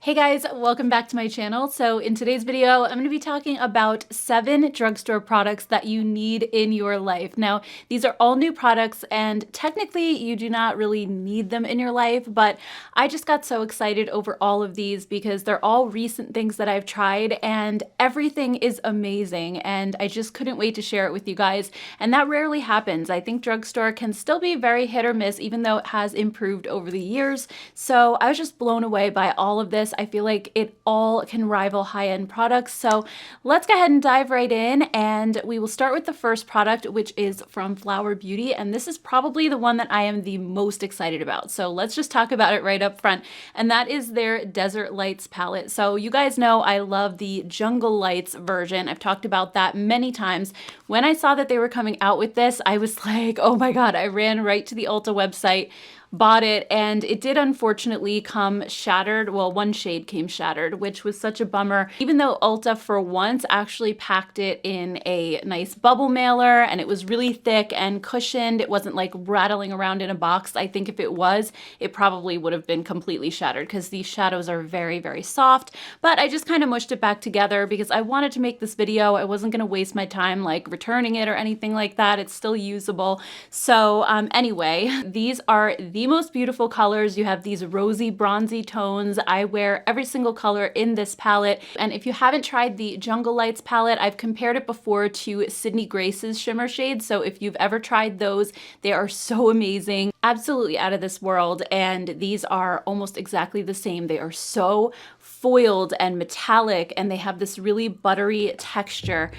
Hey guys, welcome back to my channel. So in today's video, I'm going to be talking about 7 drugstore products that you need in your life. Now, these are all new products and technically you do not really need them in your life, but I just got so excited over all of these because they're all recent things that I've tried and everything is amazing and I just couldn't wait to share it with you guys. And that rarely happens. I think drugstore can still be very hit or miss even though it has improved over the years. So I was just blown away by all of this. I feel like it all can rival high-end products. So let's go ahead and dive right in, and we will start with the first product, which is from Flower Beauty, and this is probably the one that I am the most excited about. So let's just talk about it right up front, and that is their Desert Lights palette. So you guys know I love the Jungle Lights version. I've talked about that many times. When I saw that they were coming out with this, I was like, oh my God, I ran right to the Ulta website, bought it, and it did unfortunately come shattered. Well, one shade came shattered, which was such a bummer, even though Ulta for once actually packed it in a nice bubble mailer and it was really thick and cushioned. It wasn't like rattling around in a box. I think if it was, it probably would have been completely shattered because these shadows are very, very soft, but I just kind of mushed it back together because I wanted to make this video. I wasn't going to waste my time like returning it or anything like that. It's still usable. So anyway, these are the most beautiful colors. You have these rosy, bronzy tones. I wear every single color in this palette. And if you haven't tried the Jungle Lights palette, I've compared it before to Sydney Grace's shimmer shades. So if you've ever tried those, they are so amazing, absolutely out of this world. And these are almost exactly the same. They are so foiled and metallic, and they have this really buttery texture.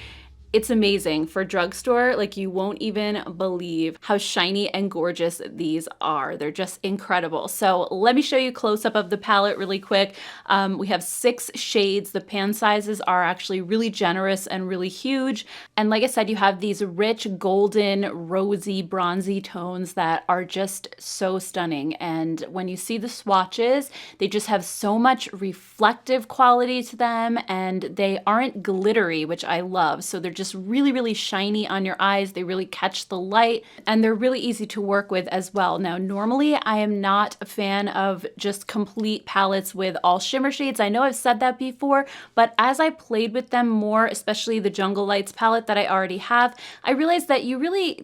It's amazing for drugstore. Like, you won't even believe how shiny and gorgeous these are. They're just incredible. So let me show you a close-up of the palette really quick. We have 6 shades. The pan sizes are actually really generous and really huge. And like I said, you have these rich golden, rosy, bronzy tones that are just so stunning. And when you see the swatches, they just have so much reflective quality to them, and they aren't glittery, which I love. So they're just really, really shiny on your eyes. They really catch the light, and they're really easy to work with as well. Now, normally I am not a fan of just complete palettes with all shimmer shades. I know I've said that before, but as I played with them more, especially the Jungle Lights palette that I already have, I realized that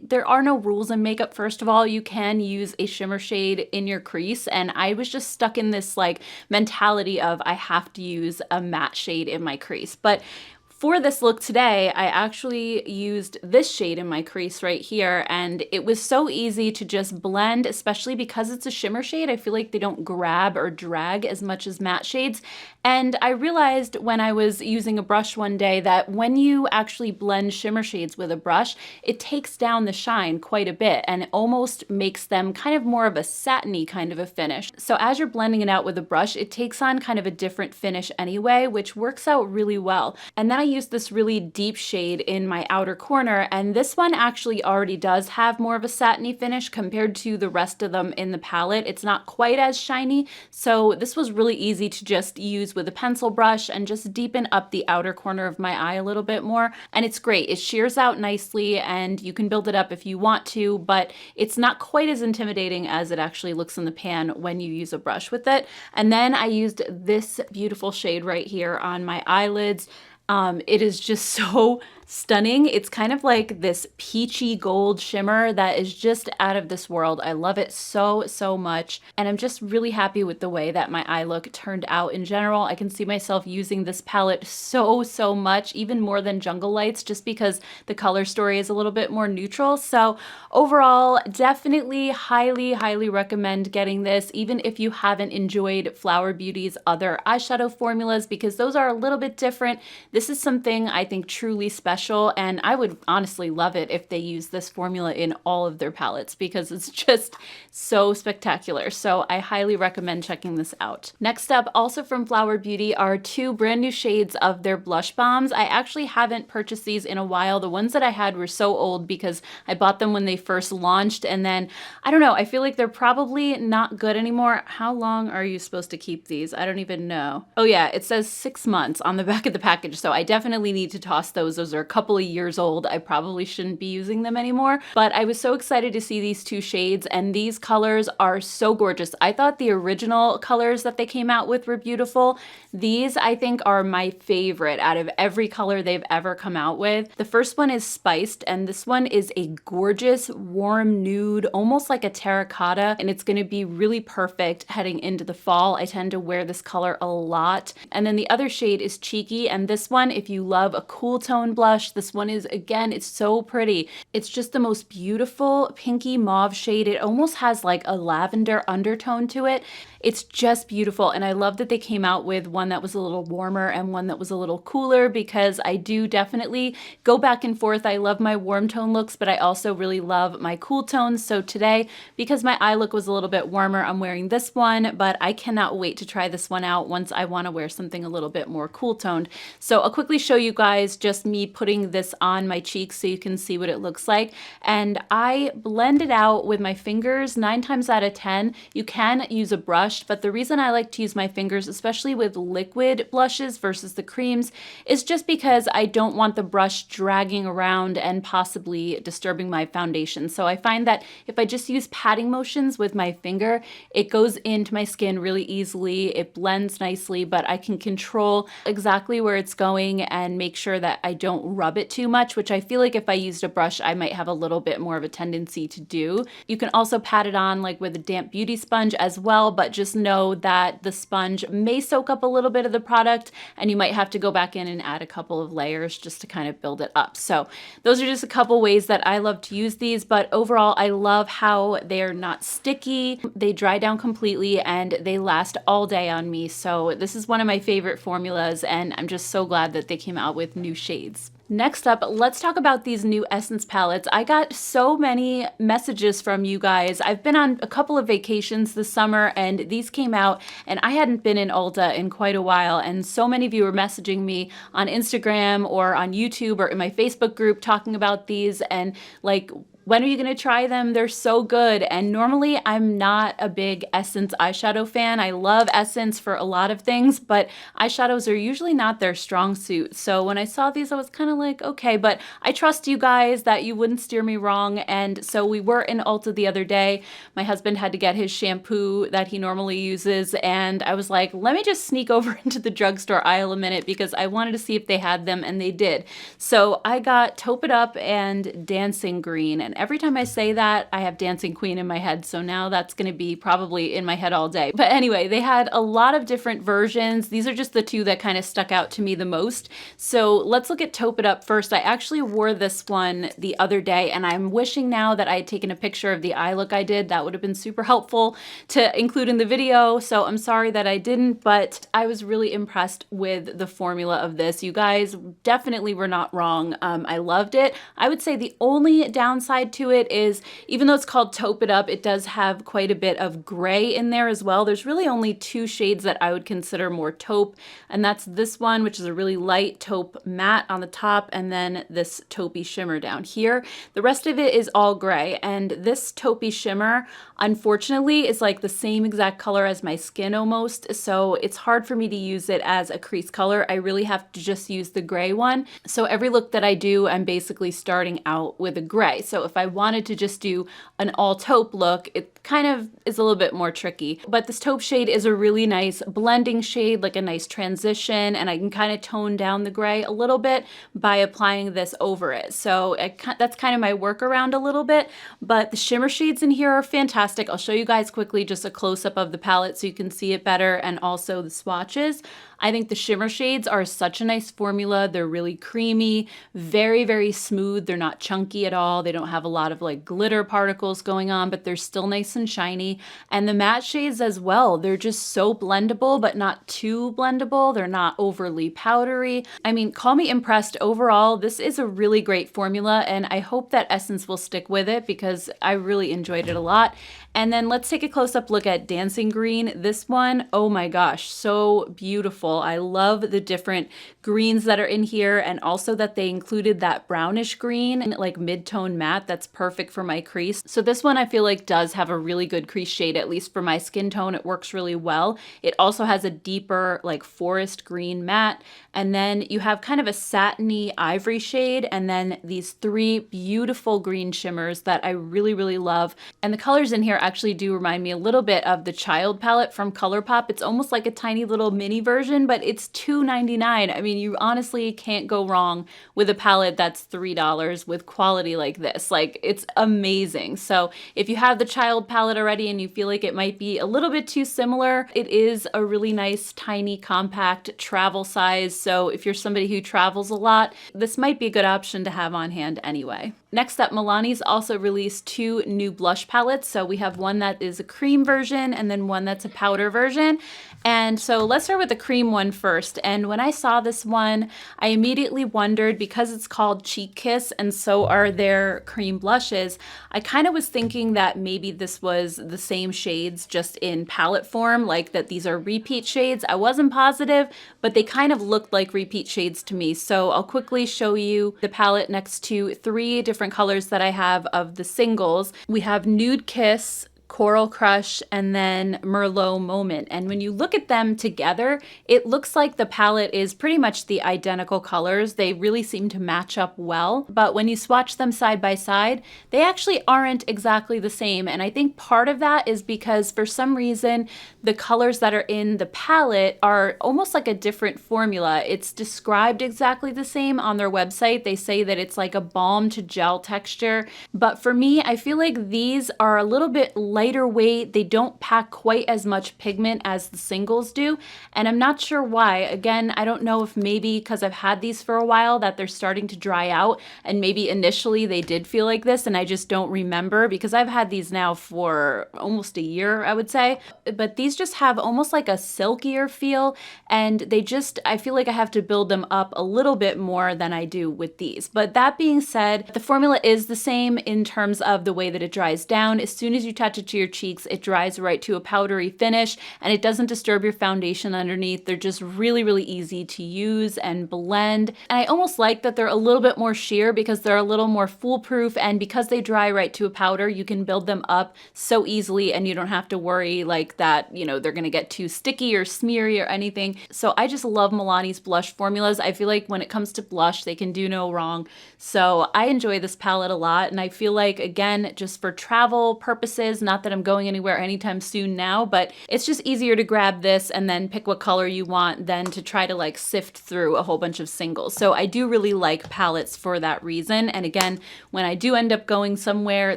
there are no rules in makeup. First of all, you can use a shimmer shade in your crease, and I was just stuck in this like mentality of I have to use a matte shade in my crease. But for this look today, I actually used this shade in my crease right here, and it was so easy to just blend, especially because it's a shimmer shade. I feel like they don't grab or drag as much as matte shades. And I realized when I was using a brush one day that when you actually blend shimmer shades with a brush, it takes down the shine quite a bit and it almost makes them kind of more of a satiny kind of a finish. So as you're blending it out with a brush, it takes on kind of a different finish anyway, which works out really well. And then I used this really deep shade in my outer corner, and this one actually already does have more of a satiny finish compared to the rest of them in the palette. It's not quite as shiny, so this was really easy to just use with a pencil brush and just deepen up the outer corner of my eye a little bit more. And it's great. It shears out nicely, and you can build it up if you want to, but it's not quite as intimidating as it actually looks in the pan when you use a brush with it. And then I used this beautiful shade right here on my eyelids. It is just so stunning. It's kind of like this peachy gold shimmer that is just out of this world. I love it so, so much. And I'm just really happy with the way that my eye look turned out in general. I can see myself using this palette so, so much, even more than Jungle Lights, just because the color story is a little bit more neutral. So overall, definitely highly, highly recommend getting this, even if you haven't enjoyed Flower Beauty's other eyeshadow formulas, because those are a little bit different. This is something I think truly special, and I would honestly love it if they use this formula in all of their palettes because it's just so spectacular. So I highly recommend checking this out. Next up, also from Flower Beauty, are 2 brand new shades of their blush bombs. I actually haven't purchased these in a while. The ones that I had were so old because I bought them when they first launched, and then I don't know, I feel like they're probably not good anymore. How long are you supposed to keep these? I don't even know. Oh yeah, it says 6 months on the back of the package, so I definitely need to toss those. Those are couple of years old. I probably shouldn't be using them anymore, but I was so excited to see these two shades, and these colors are so gorgeous. I thought the original colors that they came out with were beautiful. These, I think, are my favorite out of every color they've ever come out with. The first one is Spiced, and this one is a gorgeous warm nude, almost like a terracotta, and it's going to be really perfect heading into the fall. I tend to wear this color a lot. And then the other shade is Cheeky, and this one, if you love a cool tone blush, this one is, again, it's so pretty. It's just the most beautiful pinky mauve shade. It almost has like a lavender undertone to it. It's just beautiful, and I love that they came out with one that was a little warmer and one that was a little cooler, because I do definitely go back and forth. I love my warm tone looks, but I also really love my cool tones. So today, because my eye look was a little bit warmer, I'm wearing this one, but I cannot wait to try this one out once I want to wear something a little bit more cool toned. So I'll quickly show you guys just me putting this on my cheeks so you can see what it looks like. And I blend it out with my fingers 9 times out of 10. You can use a brush, but the reason I like to use my fingers, especially with liquid blushes versus the creams, is just because I don't want the brush dragging around and possibly disturbing my foundation. So I find that if I just use patting motions with my finger, it goes into my skin really easily, it blends nicely, but I can control exactly where it's going and make sure that I don't rub it too much, which I feel like if I used a brush, I might have a little bit more of a tendency to do. You can also pat it on like with a damp beauty sponge as well, but just know that the sponge may soak up a little bit of the product, and you might have to go back in and add a couple of layers just to kind of build it up. So those are just a couple ways that I love to use these, but overall I love how they're not sticky, they dry down completely, and they last all day on me. So this is one of my favorite formulas, and I'm just so glad that they came out with new shades. Next up, let's talk about these new Essence palettes. I got so many messages from you guys. I've been on a couple of vacations this summer, and these came out, and I hadn't been in Ulta in quite a while, and so many of you were messaging me on Instagram or on YouTube or in my Facebook group talking about these, and like, when are you going to try them? They're so good. And normally I'm not a big Essence eyeshadow fan. I love Essence for a lot of things, but eyeshadows are usually not their strong suit. So when I saw these, I was kind of like, okay, but I trust you guys that you wouldn't steer me wrong. And so we were in Ulta the other day. My husband had to get his shampoo that he normally uses, and I was like, let me just sneak over into the drugstore aisle a minute because I wanted to see if they had them, and they did. So I got Taupe It Up and Dancing Green, and every time I say that, I have Dancing Queen in my head, so now that's going to be probably in my head all day. But anyway, they had a lot of different versions. These are just the two that kind of stuck out to me the most. So let's look at Taupe It Up first. I actually wore this one the other day, and I'm wishing now that I had taken a picture of the eye look I did. That would have been super helpful to include in the video, so I'm sorry that I didn't, but I was really impressed with the formula of this. You guys definitely were not wrong. I loved it. I would say the only downside to it is, even though it's called Taupe It Up, it does have quite a bit of gray in there as well. There's really only 2 shades that I would consider more taupe, and that's this one, which is a really light taupe matte on the top, and then this taupey shimmer down here. The rest of it is all gray, and this taupey shimmer, unfortunately, is like the same exact color as my skin almost, so it's hard for me to use it as a crease color. I really have to just use the gray one. So every look that I do, I'm basically starting out with a gray. So if I wanted to just do an all taupe look, it kind of is a little bit more tricky. But this taupe shade is a really nice blending shade, like a nice transition, and I can kind of tone down the gray a little bit by applying this over it. So that's kind of my workaround a little bit, but the shimmer shades in here are fantastic. I'll show you guys quickly just a close-up of the palette so you can see it better, and also the swatches. I think the shimmer shades are such a nice formula. They're really creamy, very, very smooth. They're not chunky at all. They don't have a lot of like glitter particles going on, but they're still nice and shiny. And the matte shades as well. They're just so blendable, but not too blendable. They're not overly powdery. I mean, call me impressed. Overall, this is a really great formula, and I hope that Essence will stick with it because I really enjoyed it a lot. And then let's take a close-up look at Dancing Green. This one, oh my gosh, so beautiful. I love the different greens that are in here, and also that they included that brownish green, like mid-tone matte. That's perfect for my crease. So this one I feel like does have a really good crease shade, at least for my skin tone. It works really well. It also has a deeper like forest green matte, and then you have kind of a satiny ivory shade, and then these three beautiful green shimmers that I really, really love. And the colors in here actually do remind me a little bit of the Child palette from ColourPop. It's almost like a tiny little mini version, but it's $2.99. I mean, you honestly can't go wrong with a palette that's $3 with quality like this. Like, it's amazing. So if you have the Child palette already and you feel like it might be a little bit too similar, it is a really nice, tiny, compact travel size. So if you're somebody who travels a lot, this might be a good option to have on hand anyway. Next up, Milani's also released two new blush palettes. So we have one that is a cream version and then one that's a powder version. And so let's start with the cream one first. And when I saw this one, I immediately wondered, because it's called Cheek Kiss and so are their cream blushes, I kind of was thinking that maybe this was the same shades just in palette form, like that these are repeat shades. I wasn't positive, but they kind of looked like repeat shades to me. So I'll quickly show you the palette next to three different colors that I have of the singles. We have Nude Kiss, Coral Crush, and then Merlot Moment. And when you look at them together, it looks like the palette is pretty much the identical colors. They really seem to match up well. But when you swatch them side by side, they actually aren't exactly the same. And I think part of that is because for some reason, the colors that are in the palette are almost like a different formula. It's described exactly the same on their website. They say that it's like a balm to gel texture. But for me, I feel like these are a little bit lighter weight. They don't pack quite as much pigment as the singles do. And I'm not sure why. Again, I don't know if maybe because I've had these for a while that they're starting to dry out, and maybe initially they did feel like this and I just don't remember, because I've had these now for almost a year, I would say. But these just have almost like a silkier feel, and they just, I feel like I have to build them up a little bit more than I do with these. But that being said, the formula is the same in terms of the way that it dries down. As soon as you touch it to your cheeks, it dries right to a powdery finish, and it doesn't disturb your foundation underneath. They're just really, really easy to use and blend. And I almost like that they're a little bit more sheer because they're a little more foolproof, and because they dry right to a powder, you can build them up so easily and you don't have to worry like that, you know, they're gonna get too sticky or smeary or anything. So I just love Milani's blush formulas. I feel like when it comes to blush, they can do no wrong. So I enjoy this palette a lot, and I feel like, again, just for travel purposes, not that I'm going anywhere anytime soon now, but it's just easier to grab this and then pick what color you want than to try to like sift through a whole bunch of singles. So I do really like palettes for that reason. And again, when I do end up going somewhere,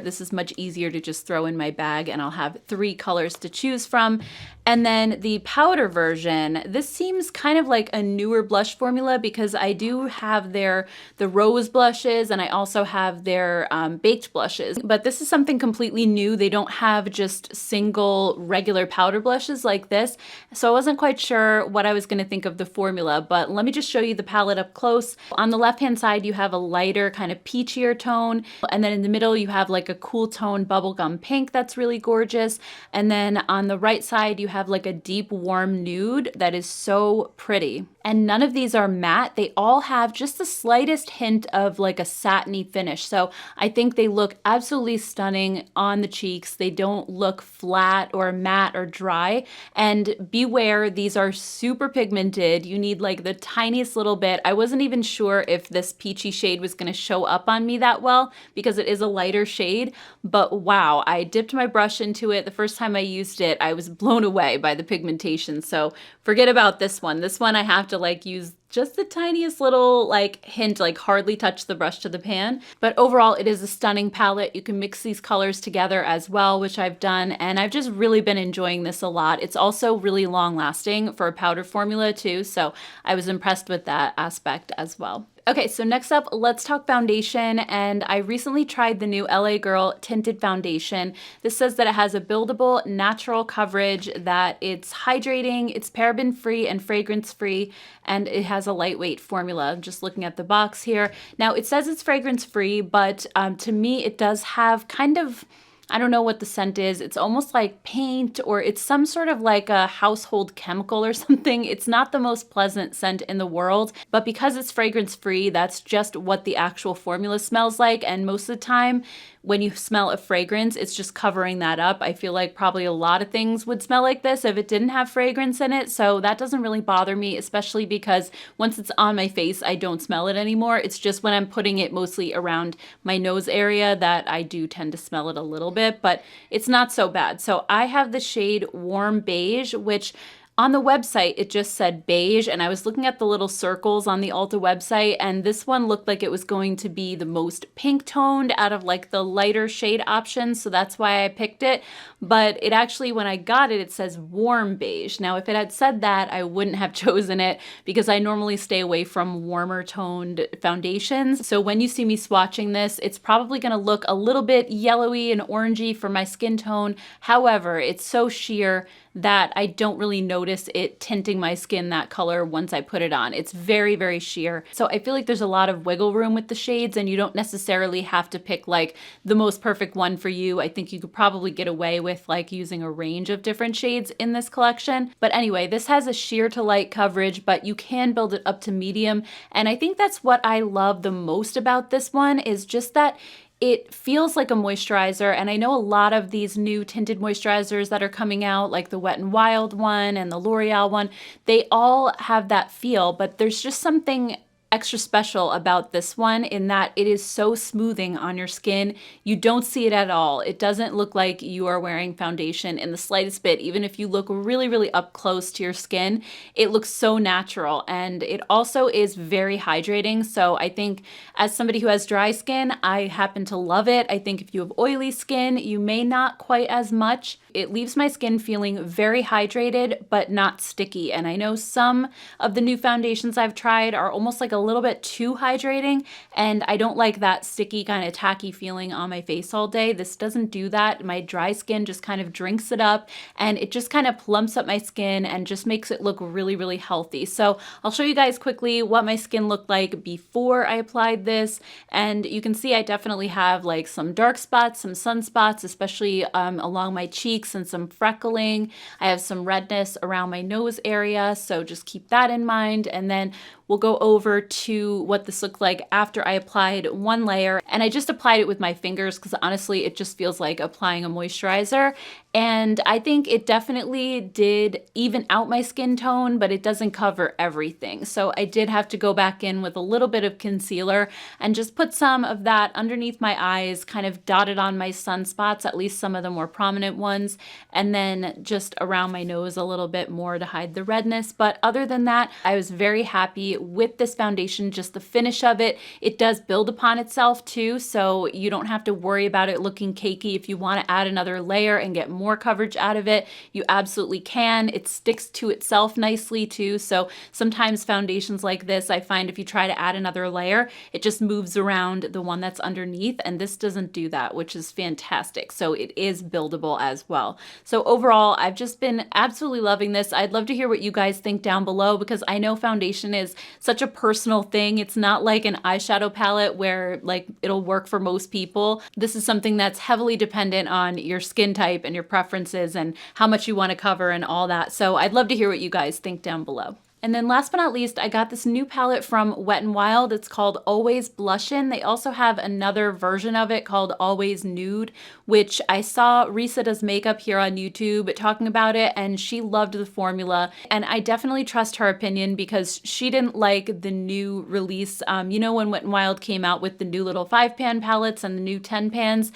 this is much easier to just throw in my bag and I'll have three colors to choose from. And then the powder version, this seems kind of like a newer blush formula because I do have the rose blushes, and I also have their baked blushes. But this is something completely new. They don't have just single regular powder blushes like this. So I wasn't quite sure what I was going to think of the formula, but let me just show you the palette up close. On the left-hand side, you have a lighter kind of peachier tone. And then in the middle, you have like a cool tone bubblegum pink that's really gorgeous. And then on the right side, you have like a deep warm nude that is so pretty. And none of these are matte. They all have just the slightest hint of like a satiny finish. So I think they look absolutely stunning on the cheeks. They don't look flat or matte or dry. And beware, these are super pigmented. You need like the tiniest little bit. I wasn't even sure if this peachy shade was going to show up on me that well because it is a lighter shade. But wow, I dipped my brush into it. The first time I used it, I was blown away by the pigmentation. So forget about this one. This one I have to like use just the tiniest little like hint, like hardly touch the brush to the pan. But overall, it is a stunning palette. You can mix these colors together as well, which I've done. And I've just really been enjoying this a lot. It's also really long lasting for a powder formula too. So I was impressed with that aspect as well. Okay, so next up, let's talk foundation. And I recently tried the new LA Girl Tinted Foundation. This says that it has a buildable, natural coverage, that it's hydrating, it's paraben-free and fragrance-free, and it has a lightweight formula. I'm just looking at the box here. Now, it says it's fragrance-free, but to me, it does have kind of I don't know what the scent is. It's almost like paint, or it's some sort of like a household chemical or something. It's not the most pleasant scent in the world, but because it's fragrance free, that's just what the actual formula smells like. And most of the time, when you smell a fragrance, it's just covering that up. I feel like probably a lot of things would smell like this if it didn't have fragrance in it. So that doesn't really bother me, especially because once it's on my face, I don't smell it anymore. It's just when I'm putting it mostly around my nose area that I do tend to smell it a little bit, but it's not so bad. So I have the shade Warm Beige, which on the website, it just said beige, and I was looking at the little circles on the Ulta website, and this one looked like it was going to be the most pink toned out of like the lighter shade options, so that's why I picked it. But it actually, when I got it, it says warm beige. Now, if it had said that, I wouldn't have chosen it because I normally stay away from warmer toned foundations. So when you see me swatching this, it's probably gonna look a little bit yellowy and orangey for my skin tone. However, it's so sheer that I don't really notice it tinting my skin that color once I put it on. It's very, very sheer. So I feel like there's a lot of wiggle room with the shades, and you don't necessarily have to pick like the most perfect one for you. I think you could probably get away with like using a range of different shades in this collection. But anyway, this has a sheer to light coverage, but you can build it up to medium. And I think that's what I love the most about this one, is just that it feels like a moisturizer. And I know a lot of these new tinted moisturizers that are coming out, like the Wet n Wild one and the L'Oreal one, they all have that feel, but there's just something extra special about this one in that it is so smoothing on your skin. You don't see it at all. It doesn't look like you are wearing foundation in the slightest bit. Even if you look really, really up close to your skin, it looks so natural. And it also is very hydrating. So I think as somebody who has dry skin, I happen to love it. I think if you have oily skin, you may not quite as much. It leaves my skin feeling very hydrated, but not sticky. And I know some of the new foundations I've tried are almost like a little bit too hydrating, and I don't like that sticky kind of tacky feeling on my face all day. This doesn't do that. My dry skin just kind of drinks it up, and it just kind of plumps up my skin and just makes it look really, really healthy. So I'll show you guys quickly what my skin looked like before I applied this, and you can see I definitely have like some dark spots, some sunspots, especially along my cheeks, and some freckling. I have some redness around my nose area, so just keep that in mind. And then we'll go over to what this looked like after I applied one layer. And I just applied it with my fingers because honestly, it just feels like applying a moisturizer. And I think it definitely did even out my skin tone, but it doesn't cover everything. So I did have to go back in with a little bit of concealer and just put some of that underneath my eyes, kind of dotted on my sunspots, at least some of the more prominent ones, and then just around my nose a little bit more to hide the redness. But other than that, I was very happy with this foundation, just the finish of it. It does build upon itself too, so you don't have to worry about it looking cakey. If you want to add another layer and get more coverage out of it, you absolutely can. It sticks to itself nicely too, so sometimes foundations like this, I find if you try to add another layer, it just moves around the one that's underneath, and this doesn't do that, which is fantastic. So it is buildable as well. So overall, I've just been absolutely loving this. I'd love to hear what you guys think down below, because I know foundation is such a personal thing. It's not like an eyeshadow palette where like it'll work for most people. This is something that's heavily dependent on your skin type and your preferences and how much you want to cover and all that. So I'd love to hear what you guys think down below. And then last but not least, I got this new palette from Wet n Wild. It's called Always Blushin'. They also have another version of it called Always Nude, which I saw Risa Does Makeup here on YouTube talking about it, and she loved the formula. And I definitely trust her opinion because she didn't like the new release. You know, when Wet n Wild came out with the new little 5-pan palettes and the new 10 pans,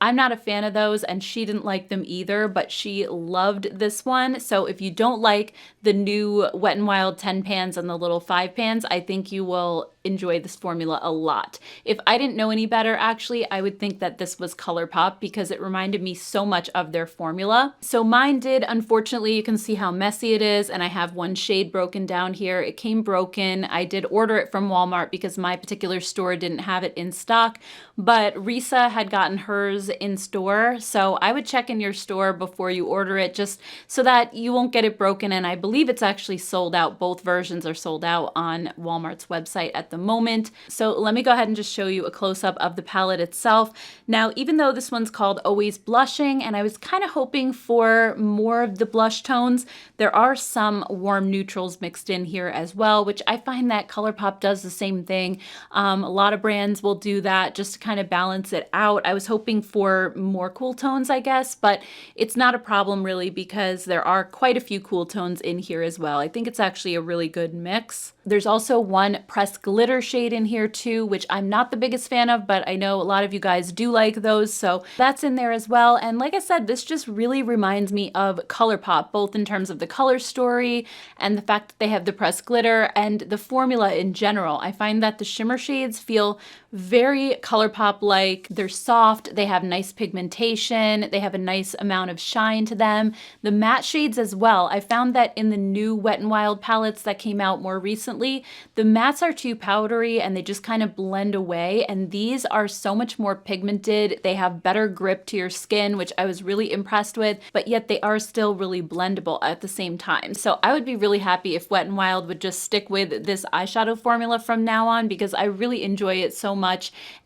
I'm not a fan of those, and she didn't like them either, but she loved this one. So if you don't like the new Wet n Wild 10 pans and the little 5 pans, I think you will enjoy this formula a lot. If I didn't know any better, actually, I would think that this was ColourPop because it reminded me so much of their formula. So mine did, unfortunately. You can see how messy it is, and I have one shade broken down here. It came broken. I did order it from Walmart because my particular store didn't have it in stock, but Risa had gotten hers in store. So I would check in your store before you order it, just so that you won't get it broken. And I believe it's actually sold out. Both versions are sold out on Walmart's website at the moment. So let me go ahead and just show you a close-up of the palette itself. Now, even though this one's called Always Blushing, and I was kind of hoping for more of the blush tones, there are some warm neutrals mixed in here as well, which I find that ColourPop does the same thing. A lot of brands will do that just to kind of balance it out. I was hoping for more cool tones, I guess, but it's not a problem really because there are quite a few cool tones in here as well. I think it's actually a really good mix. There's also one pressed glitter shade in here too, which I'm not the biggest fan of, but I know a lot of you guys do like those, so that's in there as well. And like I said, this just really reminds me of ColourPop, both in terms of the color story and the fact that they have the pressed glitter and the formula in general. I find that the shimmer shades feel very ColourPop-like. They're soft, they have nice pigmentation, they have a nice amount of shine to them. The matte shades as well. I found that in the new Wet n Wild palettes that came out more recently, the mattes are too powdery and they just kind of blend away, and these are so much more pigmented. They have better grip to your skin, which I was really impressed with, but yet they are still really blendable at the same time. So I would be really happy if Wet n Wild would just stick with this eyeshadow formula from now on, because I really enjoy it so much.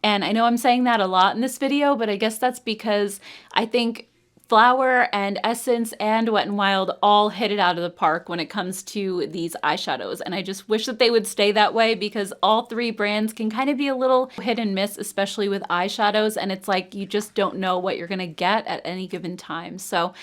And I know I'm saying that a lot in this video, but I guess that's because I think Flower and Essence and Wet n Wild all hit it out of the park when it comes to these eyeshadows. And I just wish that they would stay that way, because all three brands can kind of be a little hit and miss, especially with eyeshadows. And it's like you just don't know what you're going to get at any given time. So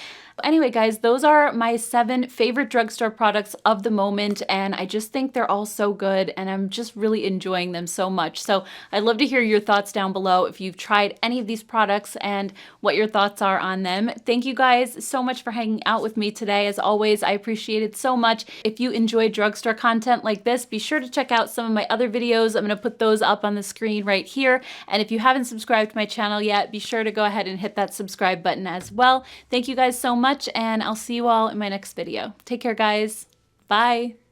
anyway, guys, those are my 7 favorite drugstore products of the moment, and I just think they're all so good, and I'm just really enjoying them so much. So I'd love to hear your thoughts down below if you've tried any of these products and what your thoughts are on them. Thank you guys so much for hanging out with me today. As always, I appreciate it so much. If you enjoy drugstore content like this, be sure to check out some of my other videos. I'm going to put those up on the screen right here. And if you haven't subscribed to my channel yet, be sure to go ahead and hit that subscribe button as well. Thank you guys so much, and I'll see you all in my next video. Take care, guys. Bye.